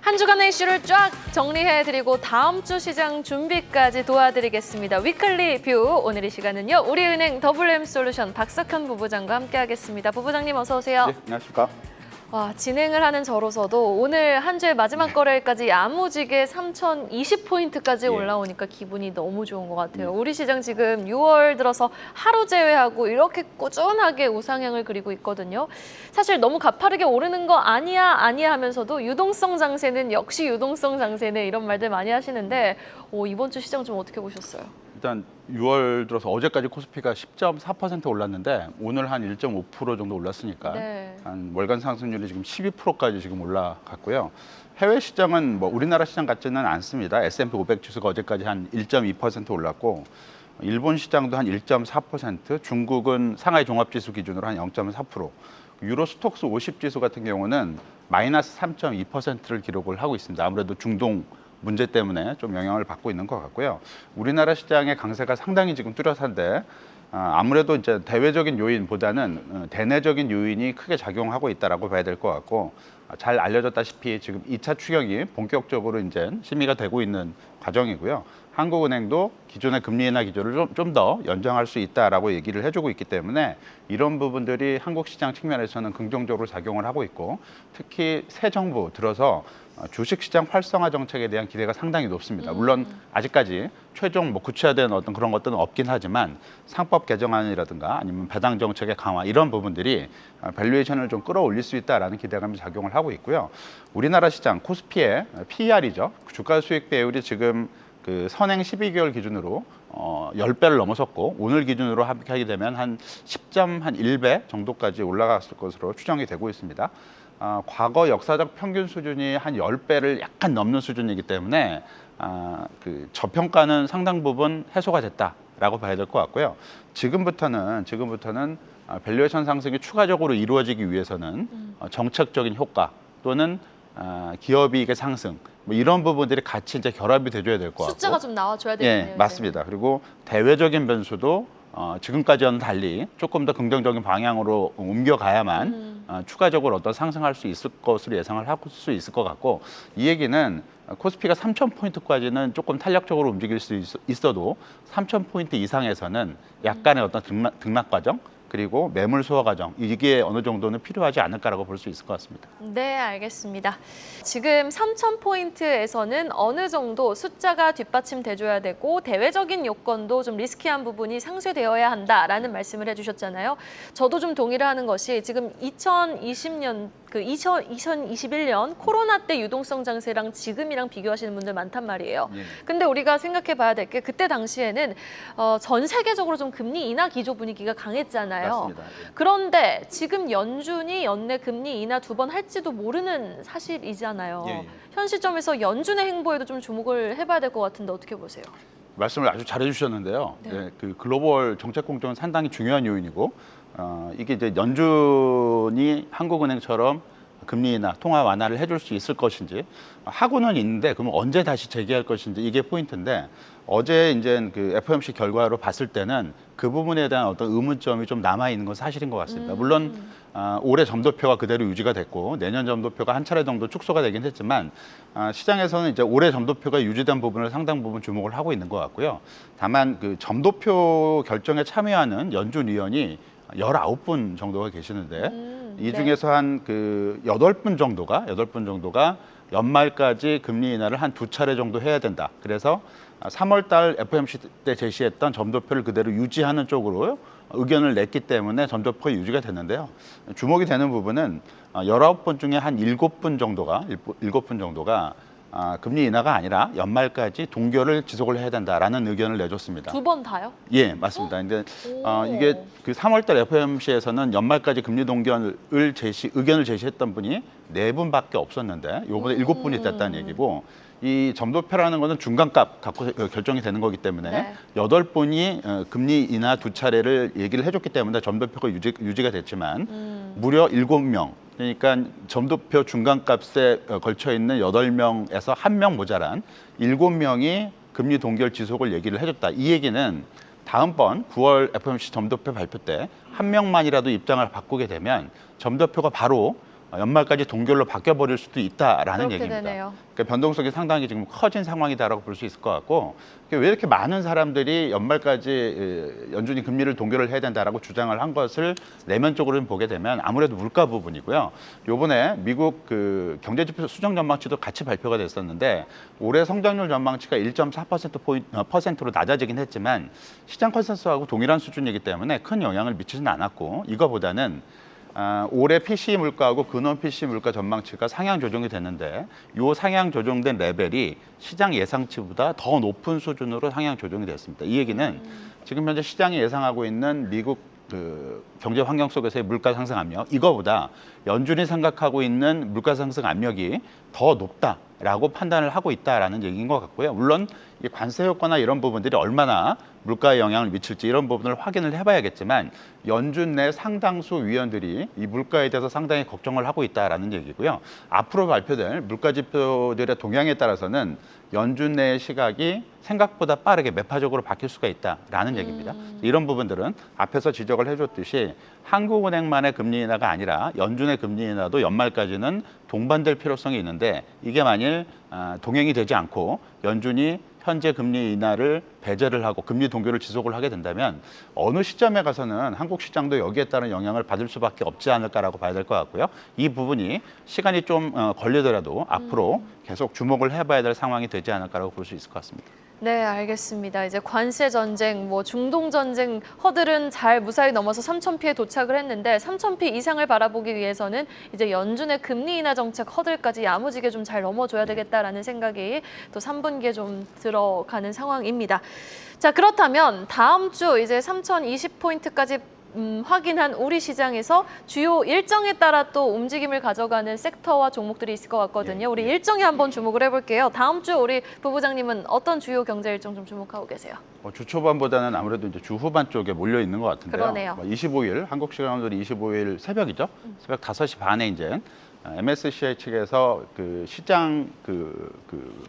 한 주간의 이슈를 쫙 정리해드리고 다음 주 시장 준비까지 도와드리겠습니다. 위클리 뷰, 오늘 이 시간은요. 우리은행 WM솔루션 박석현 부부장과 함께하겠습니다. 부부장님 어서 오세요. 네, 안녕하십니까. 와, 진행을 하는 저로서도 오늘 한 주의 마지막 거래일까지 야무지게 3,020포인트까지 올라오니까 기분이 너무 좋은 것 같아요. 우리 시장 지금 6월 들어서 하루 제외하고 이렇게 꾸준하게 우상향을 그리고 있거든요. 사실 너무 가파르게 오르는 거 아니야 하면서도 유동성 장세는 역시 유동성 장세네 이런 말들 많이 하시는데 이번 주 시장 좀 어떻게 보셨어요? 일단 6월 들어서 어제까지 코스피가 10.4% 올랐는데 오늘 한 1.5% 정도 올랐으니까 네. 한 월간 상승률이 지금 12%까지 지금 올라갔고요. 해외 시장은 뭐 우리나라 시장 같지는 않습니다. S&P 500 지수가 어제까지 한 1.2% 올랐고 일본 시장도 한 1.4%, 중국은 상하이 종합지수 기준으로 한 0.4%, 유로스톡스 50 지수 같은 경우는 마이너스 3.2%를 기록을 하고 있습니다. 아무래도 중동 문제 때문에 좀 영향을 받고 있는 것 같고요. 우리나라 시장의 강세가 상당히 지금 뚜렷한데 아무래도 이제 대외적인 요인보다는 대내적인 요인이 크게 작용하고 있다라고 봐야 될 것 같고, 잘 알려졌다시피 지금 2차 추경이 본격적으로 이제 심의가 되고 있는 과정이고요. 한국은행도 기존의 금리 인하 기조를 좀 더 연장할 수 있다라고 얘기를 해주고 있기 때문에 이런 부분들이 한국 시장 측면에서는 긍정적으로 작용을 하고 있고, 특히 새 정부 들어서 주식시장 활성화 정책에 대한 기대가 상당히 높습니다. 물론 아직까지 최종 구체화된 어떤 그런 것들은 없긴 하지만 상법 개정안이라든가 아니면 배당 정책의 강화 이런 부분들이 밸류에이션을 좀 끌어올릴 수 있다라는 기대감이 작용을 하고 있고요. 우리나라 시장 코스피의 PER이죠. 주가 수익 배율이 지금 그 선행 12개월 기준으로 10배를 넘어섰고 오늘 기준으로 하게 되면 한 10.1배 정도까지 올라갔을 것으로 추정이 되고 있습니다. 과거 역사적 평균 수준이 한 10배를 약간 넘는 수준이기 때문에 그 저평가는 상당 부분 해소가 됐다라고 봐야 될 것 같고요. 지금부터는 밸류에이션 상승이 추가적으로 이루어지기 위해서는 정책적인 효과 또는 기업이익의 상승 이런 부분들이 같이 이제 결합이 돼줘야 될 것 같고, 숫자가 좀 나와줘야 되겠네요. 예, 맞습니다. 그리고 대외적인 변수도 지금까지와는 달리 조금 더 긍정적인 방향으로 옮겨가야만 추가적으로 어떤 상승할 수 있을 것으로 예상을 할 수 있을 것 같고, 이 얘기는 코스피가 3,000포인트까지는 조금 탄력적으로 움직일 수 있어도 3,000포인트 이상에서는 약간의 어떤 등락 과정 그리고 매물 소화 과정 이게 어느 정도는 필요하지 않을까라고 볼 수 있을 것 같습니다. 네, 알겠습니다. 지금 3,000포인트에서는 어느 정도 숫자가 뒷받침돼줘야 되고 대외적인 요건도 좀 리스키한 부분이 상쇄되어야 한다라는 말씀을 해주셨잖아요. 저도 좀 동의를 하는 것이 지금 2021년 코로나 때 유동성 장세랑 지금이랑 비교하시는 분들 많단 말이에요. 근데 우리가 생각해 봐야 될 게 그때 당시에는 전 세계적으로 좀 금리 인하 기조 분위기가 강했잖아요. 맞습니다. 예. 그런데 지금 연준이 연내 금리 인하 2번 할지도 모르는 사실이잖아요. 예. 현 시점에서 연준의 행보에도 좀 주목을 해봐야 될 것 같은데 어떻게 보세요? 말씀을 아주 잘해 주셨는데요. 네. 네, 그 글로벌 정책 공정은 상당히 중요한 요인이고, 이게 이제 연준이 한국은행처럼 금리 인하, 통화 완화를 해줄 수 있을 것인지 하고는 있는데 그러면 언제 다시 재개할 것인지 이게 포인트인데, 어제 이제 그 FOMC 결과로 봤을 때는 그 부분에 대한 어떤 의문점이 좀 남아 있는 건 사실인 것 같습니다. 물론 올해 점도표가 그대로 유지가 됐고 내년 점도표가 한 차례 정도 축소가 되긴 했지만 시장에서는 이제 올해 점도표가 유지된 부분을 상당 부분 주목을 하고 있는 것 같고요. 다만 그 점도표 결정에 참여하는 연준 위원이 19분 정도가 계시는데 이 중에서 한 그 8분 정도가 연말까지 금리 인하를 한 2차례 정도 해야 된다. 그래서 3월 달 FOMC 때 제시했던 점도표를 그대로 유지하는 쪽으로 의견을 냈기 때문에 점도표가 유지가 됐는데요. 주목이 되는 부분은 19분 중에 한 7분 정도가 금리 인하가 아니라 연말까지 동결을 지속을 해야 된다라는 의견을 내줬습니다. 2번 다요? 예, 맞습니다. 이제 이게 그 3월달 FOMC에서는 연말까지 금리 동결을 의견을 제시했던 분이 4분밖에 없었는데 요번에 7분이 됐다는 얘기고, 이 점도표라는 것은 중간값 갖고 결정이 되는 거기 때문에 네. 8분이 금리 인하 2차례를 얘기를 해줬기 때문에 점도표가 유지가 됐지만 무려 7명, 그러니까 점도표 중간값에 걸쳐 있는 8명에서 1명 모자란 7명이 금리 동결 지속을 얘기를 해줬다. 이 얘기는 다음번 9월 FOMC 점도표 발표 때 1명만이라도 입장을 바꾸게 되면 점도표가 바로 연말까지 동결로 바뀌어버릴 수도 있다라는 그렇게 얘기입니다. 되네요. 그러니까 변동성이 상당히 지금 커진 상황이다라고 볼 수 있을 것 같고 왜 이렇게 많은 사람들이 연말까지 연준이 금리를 동결을 해야 된다라고 주장을 한 것을 내면적으로 보게 되면 아무래도 물가 부분이고요. 요번에 미국 그 경제지표 수정 전망치도 같이 발표가 됐었는데 올해 성장률 전망치가 1.4%%로 낮아지긴 했지만 시장 컨센서스하고 동일한 수준이기 때문에 큰 영향을 미치지는 않았고 이거보다는 올해 PCE 물가하고 근원 PCE 물가 전망치가 상향 조정이 됐는데 이 상향 조정된 레벨이 시장 예상치보다 더 높은 수준으로 상향 조정이 됐습니다. 이 얘기는 지금 현재 시장이 예상하고 있는 미국 그 경제 환경 속에서의 물가 상승 압력 이거보다 연준이 생각하고 있는 물가 상승 압력이 더 높다라고 판단을 하고 있다라는 얘기인 것 같고요. 물론 이 관세 효과나 이런 부분들이 얼마나 물가에 영향을 미칠지 이런 부분을 확인을 해봐야겠지만 연준 내 상당수 위원들이 이 물가에 대해서 상당히 걱정을 하고 있다라는 얘기고요. 앞으로 발표될 물가 지표들의 동향에 따라서는 연준 내의 시각이 생각보다 빠르게 매파적으로 바뀔 수가 있다라는 얘기입니다. 이런 부분들은 앞에서 지적을 해줬듯이 한국은행만의 금리 인하가 아니라 연준의 금리 인하도 연말까지는 동반될 필요성이 있는데 이게 만일 동행이 되지 않고 연준이 현재 금리 인하를 배제를 하고 금리 동결을 지속을 하게 된다면 어느 시점에 가서는 한국 시장도 여기에 따른 영향을 받을 수밖에 없지 않을까라고 봐야 될 것 같고요. 이 부분이 시간이 좀 걸리더라도 앞으로 계속 주목을 해봐야 될 상황이 되지 않을까라고 볼 수 있을 것 같습니다. 네, 알겠습니다. 이제 관세 전쟁, 중동 전쟁 허들은 잘 무사히 넘어서 3,000피에 도착을 했는데 3,000피 이상을 바라보기 위해서는 이제 연준의 금리 인하 정책 허들까지 야무지게 좀 잘 넘어줘야 되겠다라는 생각이 또 3분기에 좀 들어가는 상황입니다. 자, 그렇다면 다음 주 이제 3,020포인트까지 확인한 우리 시장에서 주요 일정에 따라 또 움직임을 가져가는 섹터와 종목들이 있을 것 같거든요. 우리 일정에 한번 주목을 해볼게요. 다음 주 우리 부부장님은 어떤 주요 경제 일정 좀 주목하고 계세요? 주 초반보다는 아무래도 이제 주 후반 쪽에 몰려 있는 것 같은데요. 그러네요. 25일 한국 시간으로 25일 새벽이죠. 새벽 5시 반에 이제 MSCI 측에서 그 시장 그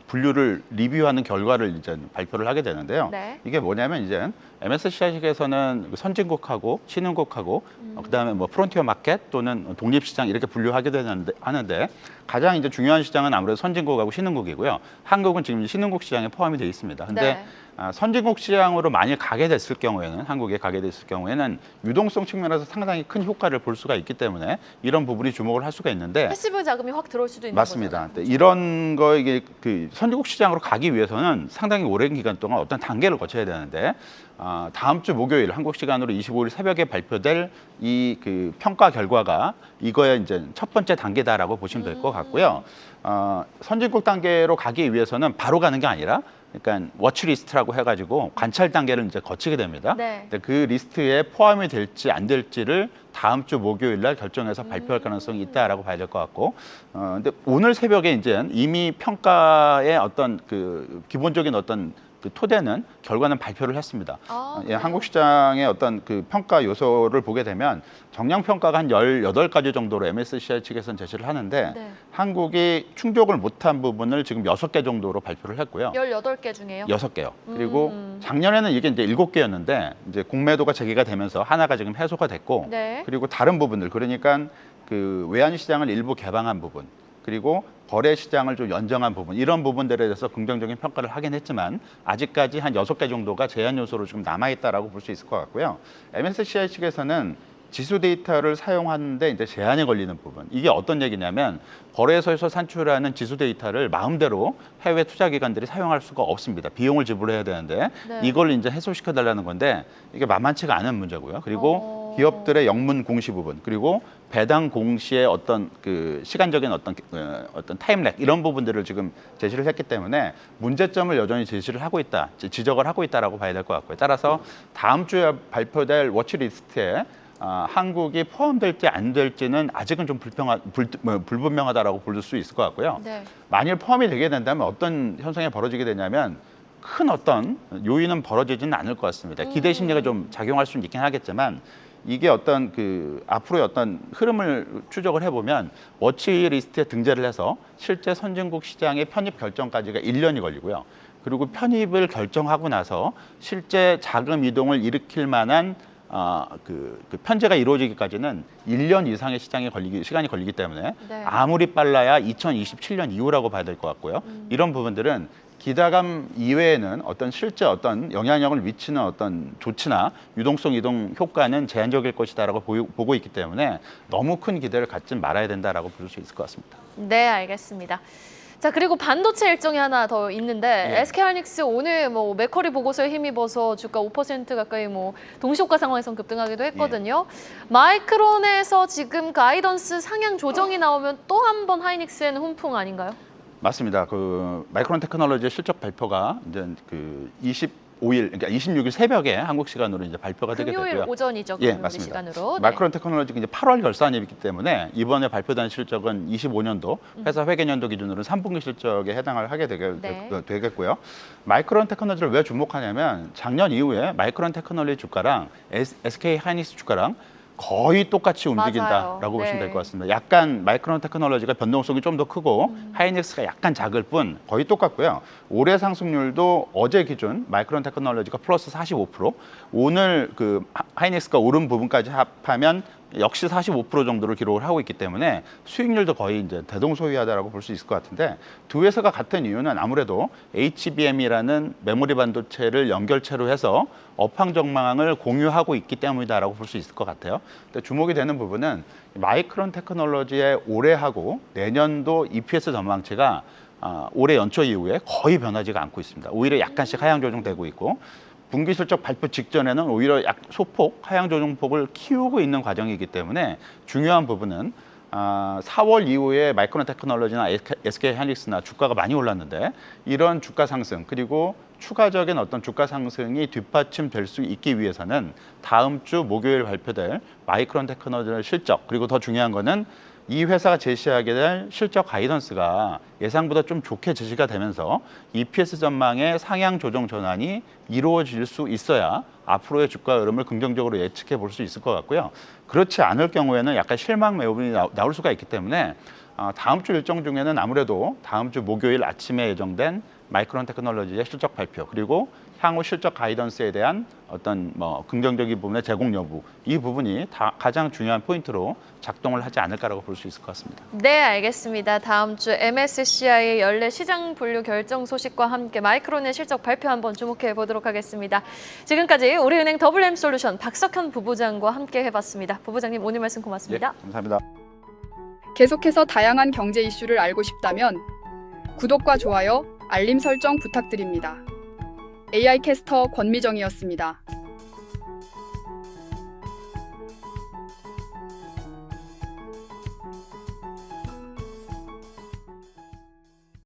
분류를 리뷰하는 결과를 이제 발표를 하게 되는데요. 네. 이게 뭐냐면 이제 MSCI 측에서는 선진국하고 신흥국하고 그다음에 프론티어 마켓 또는 독립 시장 이렇게 분류하게 하는데 가장 이제 중요한 시장은 아무래도 선진국하고 신흥국이고요. 한국은 지금 신흥국 시장에 포함이 되어 있습니다. 근데 네. 선진국 시장으로 만약 가게 됐을 경우에는 한국에 가게 됐을 경우에는 유동성 측면에서 상당히 큰 효과를 볼 수가 있기 때문에 이런 부분이 주목을 할 수가 있는데 패시브 자금이 확 들어올 수도 있는 맞습니다. 거잖아요. 이런 거 이게 그 선진국 시장으로 가기 위해서는 상당히 오랜 기간 동안 어떤 단계를 거쳐야 되는데 다음 주 목요일 한국 시간으로 25일 새벽에 발표될 이 그 평가 결과가 이거의 이제 첫 번째 단계다라고 보시면 될 것 같고요. 선진국 단계로 가기 위해서는 바로 가는 게 아니라 그러니까 워치리스트라고 해가지고 관찰 단계를 이제 거치게 됩니다. 네. 그 리스트에 포함이 될지 안 될지를 다음 주 목요일 날 결정해서 발표할 가능성이 있다라고 봐야 될 것 같고, 근데 오늘 새벽에 이제 이미 평가의 어떤 그 기본적인 어떤 그 토대는 결과는 발표를 했습니다. 한국 시장의 어떤 그 평가 요소를 보게 되면 정량 평가가 한 18가지 정도로 MSCI 측에서는 제시를 하는데 네. 한국이 충족을 못한 부분을 지금 6개 정도로 발표를 했고요. 18개 중에요? 6개요. 그리고 작년에는 이게 이제 7개였는데 이제 공매도가 제기가 되면서 하나가 지금 해소가 됐고 네. 그리고 다른 부분들 그러니까 그 외환 시장을 일부 개방한 부분 그리고 거래 시장을 좀 연정한 부분 이런 부분들에 대해서 긍정적인 평가를 하긴 했지만 아직까지 한 6개 정도가 제한 요소로 지금 남아있다라고 볼 수 있을 것 같고요. MSCI 측에서는 지수 데이터를 사용하는데 이제 제한이 걸리는 부분. 이게 어떤 얘기냐면 거래소에서 산출하는 지수 데이터를 마음대로 해외 투자 기관들이 사용할 수가 없습니다. 비용을 지불해야 되는데 네. 이걸 이제 해소시켜 달라는 건데 이게 만만치가 않은 문제고요. 그리고 기업들의 영문 공시 부분 그리고 배당 공시의 어떤 그 시간적인 어떤 타임렉 이런 부분들을 지금 제시를 했기 때문에 문제점을 여전히 제시를 하고 있다, 지적을 하고 있다라고 봐야 될 것 같고요. 따라서 다음 주에 발표될 워치리스트에 한국이 포함될지 안 될지는 아직은 좀 불분명하다라고 볼 수 있을 것 같고요. 네. 만일 포함이 되게 된다면 어떤 현상이 벌어지게 되냐면 큰 어떤 요인은 벌어지지는 않을 것 같습니다. 기대 심리가 좀 작용할 수는 있긴 하겠지만 이게 어떤 그 앞으로의 어떤 흐름을 추적을 해보면 워치리스트에 등재를 해서 실제 선진국 시장의 편입 결정까지가 1년이 걸리고요. 그리고 편입을 결정하고 나서 실제 자금 이동을 일으킬 만한 그 편제가 이루어지기까지는 1년 이상의 시간이 걸리기 때문에 네. 아무리 빨라야 2027년 이후라고 봐야 될 것 같고요. 이런 부분들은 기대감 이외에는 어떤 실제 어떤 영향력을 미치는 어떤 조치나 유동성 이동 효과는 제한적일 것이다라고 보고 있기 때문에 너무 큰 기대를 갖지 말아야 된다라고 볼 수 있을 것 같습니다. 네, 알겠습니다. 자, 그리고 반도체 일정이 하나 더 있는데 예. SK하이닉스 오늘 뭐 맥커리 보고서에 힘입어서 주가 5% 가까이 뭐 동시호가 상황에선 급등하기도 했거든요. 마이크론에서 지금 가이던스 상향 조정이 나오면 또 한 번 하이닉스에는 훈풍 아닌가요? 맞습니다. 그 마이크론 테크놀로지의 실적 발표가 이제 그 25일, 그러니까 26일 새벽에 한국 시간으로 이제 발표가 되게 금요일 되고요. 오전이죠. 예, 우리 맞습니다. 시간으로. 네. 마이크론 테크놀로지가 이제 8월 결산이기 때문에 이번에 발표된 실적은 25년도 회사 회계년도 기준으로 3분기 실적에 해당을 하게 네. 되겠고요. 마이크론 테크놀로지를 왜 주목하냐면 작년 이후에 마이크론 테크놀로지 주가랑 SK 하이닉스 주가랑 거의 똑같이 움직인다라고 맞아요. 보시면 네. 될 것 같습니다. 약간 마이크론 테크놀로지가 변동성이 좀 더 크고 하이닉스가 약간 작을 뿐 거의 똑같고요. 올해 상승률도 어제 기준 마이크론 테크놀로지가 플러스 45%, 오늘 그 하이닉스가 오른 부분까지 합하면 역시 45% 정도를 기록을 하고 있기 때문에 수익률도 거의 이제 대동소이하다라고 볼 수 있을 것 같은데, 두 회사가 같은 이유는 아무래도 HBM이라는 메모리 반도체를 연결체로 해서 업황 전망을 공유하고 있기 때문이다라고 볼 수 있을 것 같아요. 근데 주목이 되는 부분은 마이크론 테크놀로지의 올해하고 내년도 EPS 전망치가 올해 연초 이후에 거의 변하지가 않고 있습니다. 오히려 약간씩 하향 조정되고 있고, 분기 실적 발표 직전에는 오히려 소폭 하향 조정폭을 키우고 있는 과정이기 때문에 중요한 부분은 4월 이후에 마이크론 테크놀로지나 SK 하이닉스나 주가가 많이 올랐는데, 이런 주가 상승 그리고 추가적인 어떤 주가 상승이 뒷받침될 수 있기 위해서는 다음 주 목요일 발표될 마이크론 테크놀로지의 실적, 그리고 더 중요한 거는 이 회사가 제시하게 될 실적 가이던스가 예상보다 좀 좋게 제시가 되면서 EPS 전망의 상향 조정 전환이 이루어질 수 있어야 앞으로의 주가 흐름을 긍정적으로 예측해 볼 수 있을 것 같고요. 그렇지 않을 경우에는 약간 실망 매물이 나올 수가 있기 때문에 다음 주 일정 중에는 아무래도 다음 주 목요일 아침에 예정된 마이크론 테크놀로지의 실적 발표, 그리고 향후 실적 가이던스에 대한 어떤 긍정적인 부분의 제공 여부, 이 부분이 가장 중요한 포인트로 작동을 하지 않을까라고 볼 수 있을 것 같습니다. 네, 알겠습니다. 다음 주 MSCI의 연례 시장 분류 결정 소식과 함께 마이크론의 실적 발표 한번 주목해 보도록 하겠습니다. 지금까지 우리은행 WM솔루션 박석현 부부장과 함께 해봤습니다. 부부장님, 오늘 말씀 고맙습니다. 네, 감사합니다. 계속해서 다양한 경제 이슈를 알고 싶다면 구독과 좋아요, 알림 설정 부탁드립니다. AI 캐스터 권미정이었습니다.